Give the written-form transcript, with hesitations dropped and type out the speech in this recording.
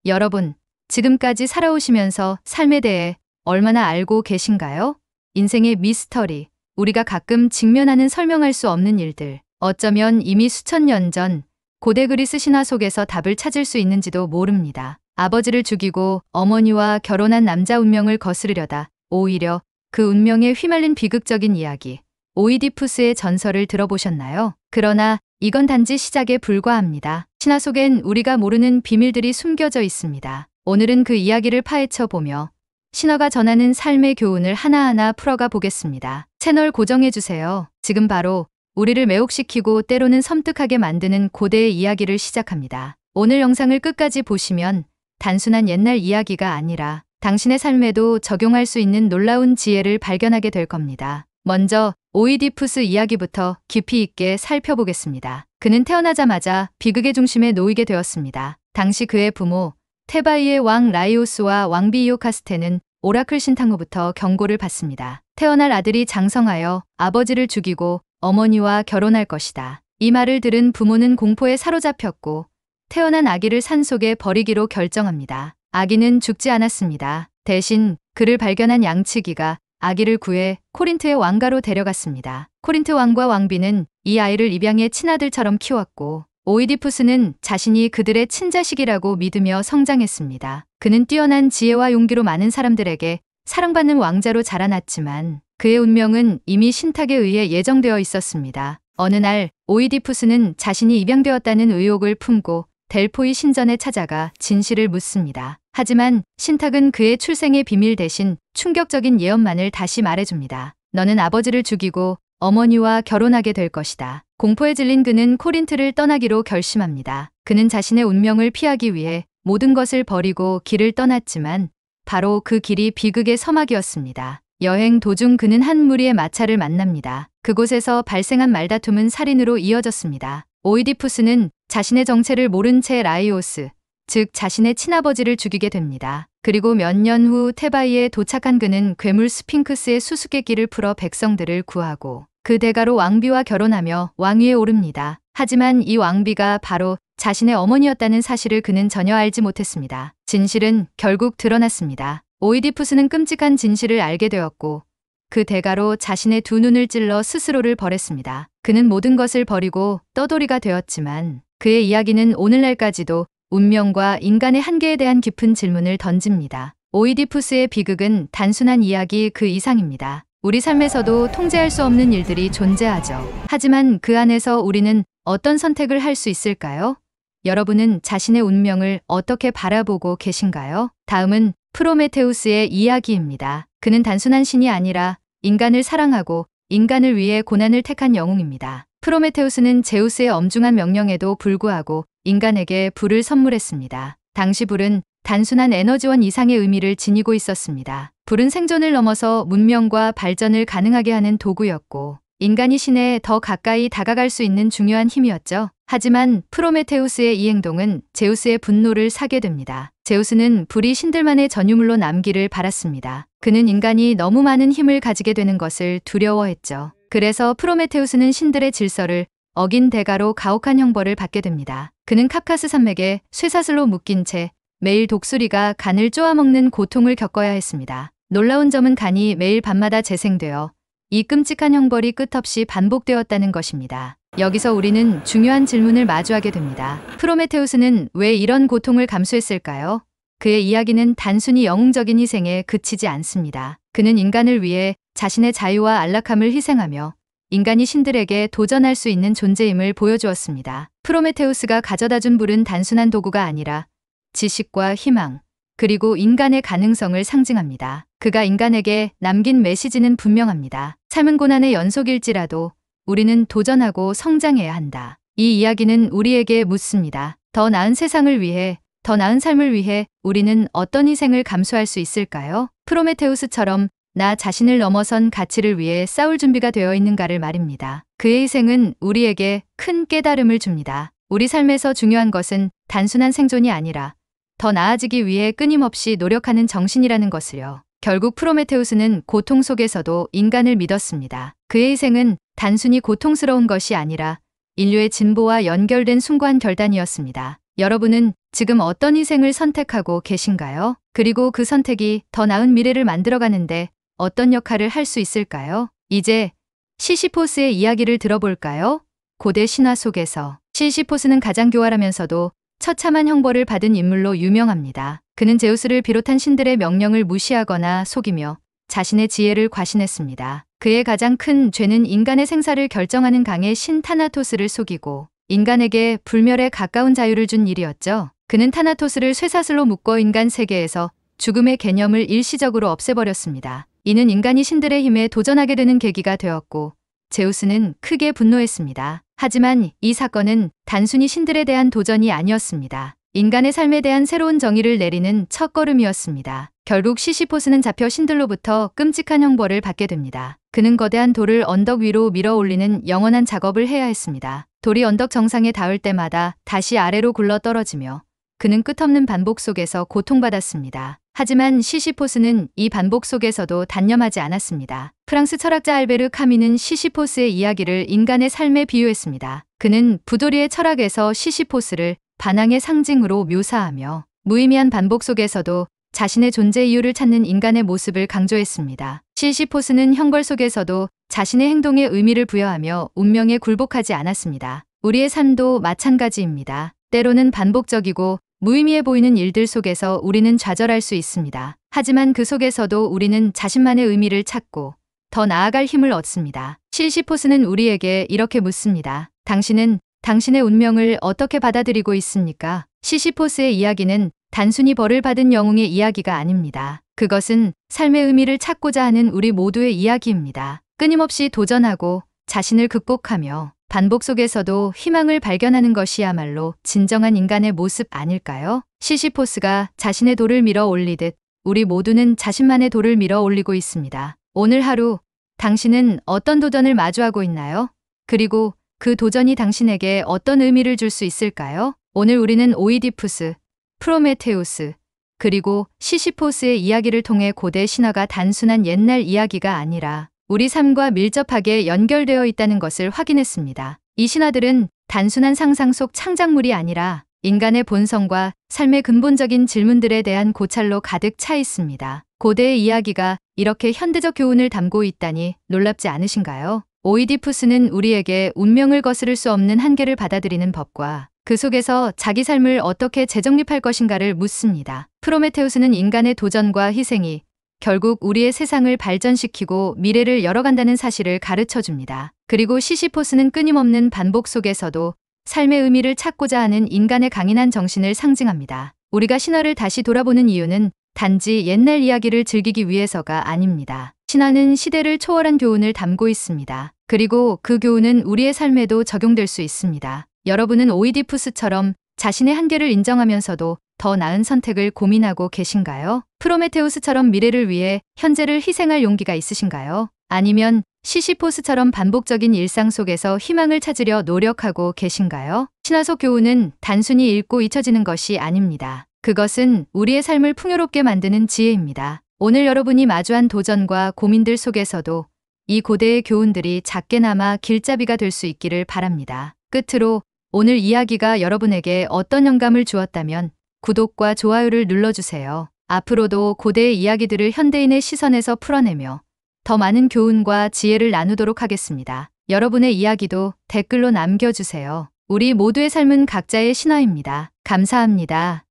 여러분, 지금까지 살아오시면서 삶에 대해 얼마나 알고 계신가요? 인생의 미스터리, 우리가 가끔 직면하는 설명할 수 없는 일들, 어쩌면 이미 수천 년 전 고대 그리스 신화 속에서 답을 찾을 수 있는지도 모릅니다. 아버지를 죽이고 어머니와 결혼한 남자 운명을 거스르려다 오히려 그 운명에 휘말린 비극적인 이야기, 오이디푸스의 전설을 들어보셨나요? 그러나 이건 단지 시작에 불과합니다. 신화 속엔 우리가 모르는 비밀들이 숨겨져 있습니다. 오늘은 그 이야기를 파헤쳐 보며 신화가 전하는 삶의 교훈을 하나하나 풀어가 보겠습니다. 채널 고정해주세요. 지금 바로 우리를 매혹시키고 때로는 섬뜩하게 만드는 고대의 이야기를 시작합니다. 오늘 영상을 끝까지 보시면 단순한 옛날 이야기가 아니라 당신의 삶에도 적용할 수 있는 놀라운 지혜를 발견하게 될 겁니다. 먼저 오이디푸스 이야기부터 깊이 있게 살펴보겠습니다. 그는 태어나자마자 비극의 중심에 놓이게 되었습니다. 당시 그의 부모 테바이의 왕 라이오스와 왕비 이오카스테는 오라클 신탕후부터 경고를 받습니다. 태어날 아들이 장성하여 아버지를 죽이고 어머니와 결혼할 것이다. 이 말을 들은 부모는 공포에 사로잡혔고 태어난 아기를 산속에 버리기로 결정합니다. 아기는 죽지 않았습니다. 대신 그를 발견한 양치기가 아기를 구해 코린트의 왕가로 데려갔습니다. 코린트 왕과 왕비는 이 아이를 입양의 친아들처럼 키웠고 오이디푸스는 자신이 그들의 친자식이라고 믿으며 성장했습니다. 그는 뛰어난 지혜와 용기로 많은 사람들에게 사랑받는 왕자로 자라났지만 그의 운명은 이미 신탁에 의해 예정되어 있었습니다. 어느 날 오이디푸스는 자신이 입양되었다는 의혹을 품고 델포이 신전에 찾아가 진실을 묻습니다. 하지만 신탁은 그의 출생의 비밀 대신 충격적인 예언만을 다시 말해줍니다. 너는 아버지를 죽이고 어머니와 결혼하게 될 것이다. 공포에 질린 그는 코린트를 떠나기로 결심합니다. 그는 자신의 운명을 피하기 위해 모든 것을 버리고 길을 떠났지만 바로 그 길이 비극의 서막이었습니다. 여행 도중 그는 한 무리의 마차를 만납니다. 그곳에서 발생한 말다툼은 살인으로 이어졌습니다. 오이디푸스는 자신의 정체를 모른 채 라이오스, 즉 자신의 친아버지를 죽이게 됩니다. 그리고 몇 년 후 테바이에 도착한 그는 괴물 스핑크스의 수수께끼를 풀어 백성들을 구하고 그 대가로 왕비와 결혼하며 왕위에 오릅니다. 하지만 이 왕비가 바로 자신의 어머니였다는 사실을 그는 전혀 알지 못했습니다. 진실은 결국 드러났습니다. 오이디푸스는 끔찍한 진실을 알게 되었고 그 대가로 자신의 두 눈을 찔러 스스로를 벌했습니다. 그는 모든 것을 버리고 떠돌이가 되었지만 그의 이야기는 오늘날까지도 운명과 인간의 한계에 대한 깊은 질문을 던집니다. 오이디푸스의 비극은 단순한 이야기 그 이상입니다. 우리 삶에서도 통제할 수 없는 일들이 존재하죠. 하지만 그 안에서 우리는 어떤 선택을 할 수 있을까요? 여러분은 자신의 운명을 어떻게 바라보고 계신가요? 다음은 프로메테우스의 이야기입니다. 그는 단순한 신이 아니라 인간을 사랑하고 인간을 위해 고난을 택한 영웅입니다. 프로메테우스는 제우스의 엄중한 명령에도 불구하고 인간에게 불을 선물했습니다. 당시 불은 단순한 에너지원 이상의 의미를 지니고 있었습니다. 불은 생존을 넘어서 문명과 발전을 가능하게 하는 도구였고 인간이 신에 더 가까이 다가갈 수 있는 중요한 힘이었죠. 하지만 프로메테우스의 이 행동은 제우스의 분노를 사게 됩니다. 제우스는 불이 신들만의 전유물로 남기를 바랐습니다. 그는 인간이 너무 많은 힘을 가지게 되는 것을 두려워했죠. 그래서 프로메테우스는 신들의 질서를 어긴 대가로 가혹한 형벌을 받게 됩니다. 그는 카카스 산맥에 쇠사슬로 묶인 채 매일 독수리가 간을 쪼아먹는 고통을 겪어야 했습니다. 놀라운 점은 간이 매일 밤마다 재생되어 이 끔찍한 형벌이 끝없이 반복되었다는 것입니다. 여기서 우리는 중요한 질문을 마주하게 됩니다. 프로메테우스는 왜 이런 고통을 감수했을까요? 그의 이야기는 단순히 영웅적인 희생에 그치지 않습니다. 그는 인간을 위해 자신의 자유와 안락함을 희생하며 인간이 신들에게 도전할 수 있는 존재임을 보여주었습니다. 프로메테우스가 가져다준 불은 단순한 도구가 아니라 지식과 희망, 그리고 인간의 가능성을 상징합니다. 그가 인간에게 남긴 메시지는 분명합니다. 삶은 고난의 연속일지라도 우리는 도전하고 성장해야 한다. 이 이야기는 우리에게 묻습니다. 더 나은 세상을 위해, 더 나은 삶을 위해 우리는 어떤 희생을 감수할 수 있을까요? 프로메테우스처럼 나 자신을 넘어선 가치를 위해 싸울 준비가 되어 있는가를 말입니다. 그의 희생은 우리에게 큰 깨달음을 줍니다. 우리 삶에서 중요한 것은 단순한 생존이 아니라 더 나아지기 위해 끊임없이 노력하는 정신이라는 것을요. 결국 프로메테우스는 고통 속에서도 인간을 믿었습니다. 그의 희생은 단순히 고통스러운 것이 아니라 인류의 진보와 연결된 숭고한 결단이었습니다. 여러분은 지금 어떤 희생을 선택하고 계신가요? 그리고 그 선택이 더 나은 미래를 만들어가는데 어떤 역할을 할 수 있을까요? 이제 시시포스의 이야기를 들어볼까요? 고대 신화 속에서 시시포스는 가장 교활하면서도 처참한 형벌을 받은 인물로 유명합니다. 그는 제우스를 비롯한 신들의 명령을 무시하거나 속이며 자신의 지혜를 과신했습니다. 그의 가장 큰 죄는 인간의 생사를 결정하는 강의 신 타나토스를 속이고 인간에게 불멸에 가까운 자유를 준 일이었죠. 그는 타나토스를 쇠사슬로 묶어 인간 세계에서 죽음의 개념을 일시적으로 없애버렸습니다. 이는 인간이 신들의 힘에 도전하게 되는 계기가 되었고 제우스는 크게 분노했습니다. 하지만 이 사건은 단순히 신들에 대한 도전이 아니었습니다. 인간의 삶에 대한 새로운 정의를 내리는 첫걸음이었습니다. 결국 시시포스는 잡혀 신들로부터 끔찍한 형벌을 받게 됩니다. 그는 거대한 돌을 언덕 위로 밀어 올리는 영원한 작업을 해야 했습니다. 돌이 언덕 정상에 닿을 때마다 다시 아래로 굴러 떨어지며 그는 끝없는 반복 속에서 고통받았습니다. 하지만 시시포스는 이 반복 속에서도 단념하지 않았습니다. 프랑스 철학자 알베르 카미는 시시포스의 이야기를 인간의 삶에 비유했습니다. 그는 부도리의 철학에서 시시포스를 반항의 상징으로 묘사하며 무의미한 반복 속에서도 자신의 존재 이유를 찾는 인간의 모습을 강조했습니다. 시시포스는 형벌 속에서도 자신의 행동에 의미를 부여하며 운명에 굴복하지 않았습니다. 우리의 삶도 마찬가지입니다. 때로는 반복적이고 무의미해 보이는 일들 속에서 우리는 좌절할 수 있습니다. 하지만 그 속에서도 우리는 자신만의 의미를 찾고 더 나아갈 힘을 얻습니다. 시시포스는 우리에게 이렇게 묻습니다. 당신은 당신의 운명을 어떻게 받아들이고 있습니까? 시시포스의 이야기는 단순히 벌을 받은 영웅의 이야기가 아닙니다. 그것은 삶의 의미를 찾고자 하는 우리 모두의 이야기입니다. 끊임없이 도전하고 자신을 극복하며 반복 속에서도 희망을 발견하는 것이야말로 진정한 인간의 모습 아닐까요? 시시포스가 자신의 돌을 밀어 올리듯 우리 모두는 자신만의 돌을 밀어 올리고 있습니다. 오늘 하루 당신은 어떤 도전을 마주하고 있나요? 그리고 그 도전이 당신에게 어떤 의미를 줄 수 있을까요? 오늘 우리는 오이디푸스, 프로메테우스, 그리고 시시포스의 이야기를 통해 고대 신화가 단순한 옛날 이야기가 아니라 우리 삶과 밀접하게 연결되어 있다는 것을 확인했습니다. 이 신화들은 단순한 상상 속 창작물이 아니라 인간의 본성과 삶의 근본적인 질문들에 대한 고찰로 가득 차 있습니다. 고대의 이야기가 이렇게 현대적 교훈을 담고 있다니 놀랍지 않으신가요? 오이디푸스는 우리에게 운명을 거스를 수 없는 한계를 받아들이는 법과 그 속에서 자기 삶을 어떻게 재정립할 것인가를 묻습니다. 프로메테우스는 인간의 도전과 희생이 결국 우리의 세상을 발전시키고 미래를 열어간다는 사실을 가르쳐 줍니다. 그리고 시시포스는 끊임없는 반복 속에서도 삶의 의미를 찾고자 하는 인간의 강인한 정신을 상징합니다. 우리가 신화를 다시 돌아보는 이유는 단지 옛날 이야기를 즐기기 위해서가 아닙니다. 신화는 시대를 초월한 교훈을 담고 있습니다. 그리고 그 교훈은 우리의 삶에도 적용될 수 있습니다. 여러분은 오이디푸스처럼 자신의 한계를 인정하면서도 더 나은 선택을 고민하고 계신가요? 프로메테우스처럼 미래를 위해 현재를 희생할 용기가 있으신가요? 아니면 시시포스처럼 반복적인 일상 속에서 희망을 찾으려 노력하고 계신가요? 신화 속 교훈은 단순히 읽고 잊혀지는 것이 아닙니다. 그것은 우리의 삶을 풍요롭게 만드는 지혜입니다. 오늘 여러분이 마주한 도전과 고민들 속에서도 이 고대의 교훈들이 작게나마 길잡이가 될 수 있기를 바랍니다. 끝으로 오늘 이야기가 여러분에게 어떤 영감을 주었다면 구독과 좋아요를 눌러주세요. 앞으로도 고대의 이야기들을 현대인의 시선에서 풀어내며 더 많은 교훈과 지혜를 나누도록 하겠습니다. 여러분의 이야기도 댓글로 남겨주세요. 우리 모두의 삶은 각자의 신화입니다. 감사합니다.